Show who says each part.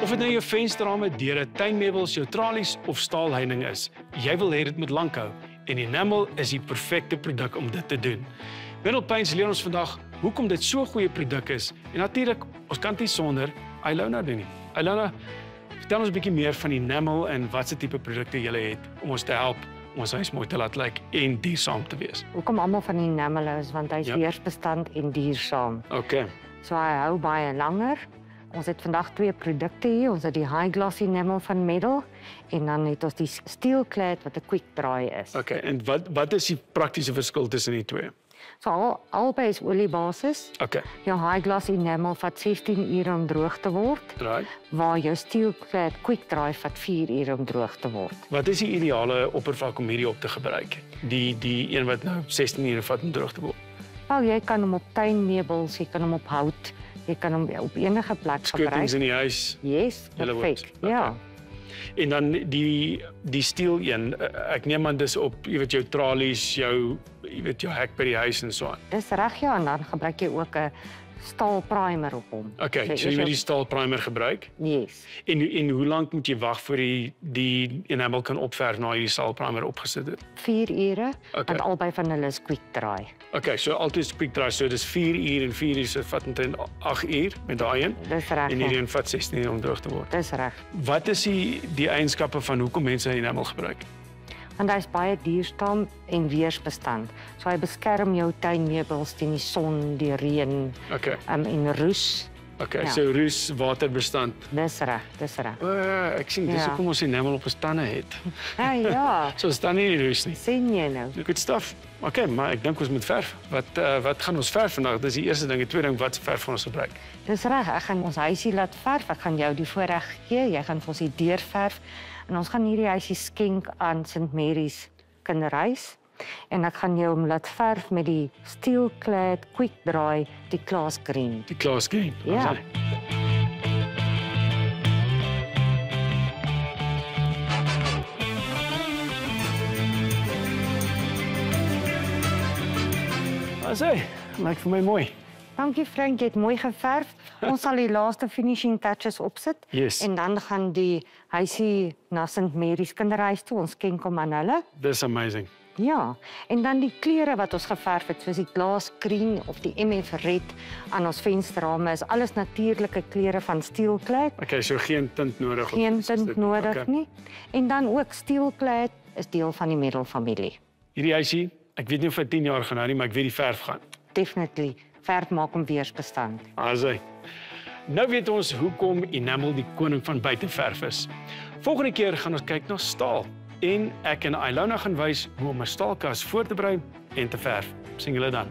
Speaker 1: Of dit nou jou vensterrame, deure, tuinmeubels, jou tralies of staalheining is, jy wil hê dit moet lankhou en Enamel is die perfekte produk om dit te doen. Wendel Paints leer ons vandag hoekom dit so 'n goeie produk is en natuurlik, ons kan dit nie sonder Ilona doen nie. Ilona, vertel ons 'n bietjie meer van Enamel en watse tipe produkte jy het om ons te help om ons huis mooi te laat lyk en duursaam te wees.
Speaker 2: Hoekom almal van Enamel is, want hy's weersbestand en duursaam.
Speaker 1: Okay.
Speaker 2: So hy hou baie langer. Ons het vandag 2 produkte hier. Ons het die High Gloss Enamel van Medal en dan het ons die Steel Clad wat 'n quick dry is.
Speaker 1: Okay, en wat is die praktiese verskil tussen die twee?
Speaker 2: So albei is oliebasis.
Speaker 1: Okay.
Speaker 2: Jou High Gloss Enamel vat 16 ure om droog te word,
Speaker 1: Right.
Speaker 2: waar jou Steel Clad quick dry vat 4 ure om droog te word.
Speaker 1: Wat is die ideale oppervlak om hierdie op te gebruik? Die een wat nou 16 ure vat om droog te word.
Speaker 2: Wel, jy kan hom op tuinmeubels, jy kan hom op hout, jy kan hom op enige plek gebruik.
Speaker 1: Skutings in die huis.
Speaker 2: Yes, perfek. Ja.
Speaker 1: En dan die steel een, ek neem aan dis op, jy weet jou tralies, jou hek by die huis en so aan.
Speaker 2: Dis reg, ja, en dan gebruik jy ook 'n staal primer op hom.
Speaker 1: Okay, so jy moet die staal primer gebruik.
Speaker 2: Yes.
Speaker 1: En hoe lank moet jy wag voor die enamel kan opverf na jy die staal primer opgesit het?
Speaker 2: 4 ure,
Speaker 1: Okay.
Speaker 2: want albei van hulle is quick dry.
Speaker 1: Okay, so altyd quick dry, so dis 4 uur en 4 uur so vat omtrent 8 uur met daai een.
Speaker 2: Dis reg.
Speaker 1: En hierdie een vat 16 uur om droog te word.
Speaker 2: Dis reg.
Speaker 1: Wat is die eienskappe van hoekom mense enamel gebruik?
Speaker 2: Want hy's baie duursaam en weersbestand. So hy beskerm jou tuinmeubels teen die son, die reën,
Speaker 1: Okay.
Speaker 2: En roes.
Speaker 1: Okay,
Speaker 2: Ja.
Speaker 1: so roes, waterbestand.
Speaker 2: Dis reg, dis reg.
Speaker 1: Ek sien dis
Speaker 2: Ja.
Speaker 1: hoekom ons enamel op ons tande het.
Speaker 2: Ja,
Speaker 1: So staan nie die roes nie.
Speaker 2: sien jy nou.
Speaker 1: Good stuff. Okay, maar ek dink ons moet verf. Wat gaan ons verf vandag? Dis die eerste ding. Die tweede ding, wat verf gaan ons gebruik?
Speaker 2: Dis reg, ek gaan ons huisie laat verf. Ek gaan jou die voorreg gee. Jy gaan vir ons die deur verf. En ons gaan hierdie huisie skenk aan St. Mary's Kinderhuis. En ek gaan jou hom laat verf met die Steel Clad Quick Dry, die Class Green.
Speaker 1: Die Class Green.
Speaker 2: Ja.
Speaker 1: Asai, lyk vir my mooi.
Speaker 2: Dankie Frank, jy het mooi geverf. Ons sal die laaste finishing touches opsit.
Speaker 1: Yes.
Speaker 2: En dan gaan die huisie na St. Mary's Kinderhuis toe. Ons skenk hom aan hulle.
Speaker 1: Dis amazing.
Speaker 2: Ja, en dan die kleure wat ons geverf het, soos die Glass Green of die MF Red aan ons vensterrame, is alles natuurlike kleure van Steel Clad.
Speaker 1: Okay, so geen tint nodig.
Speaker 2: Geen tint nodig nie. En dan ook Steel Clad is deel van die Medal familie.
Speaker 1: Hierdie huisie, ek weet nie of hy 10 jaar gaan hou nie, maar ek weet die verf gaan.
Speaker 2: Definitely. Verf maak hom weersbestand.
Speaker 1: Asai. Nou weet ons hoekom enamel die koning van buiteverf is. Volgende keer gaan ons kyk na staal. En ek en Ilona gaan wys hoe om 'n staalkas voor te berei en te verf. Sien julle dan.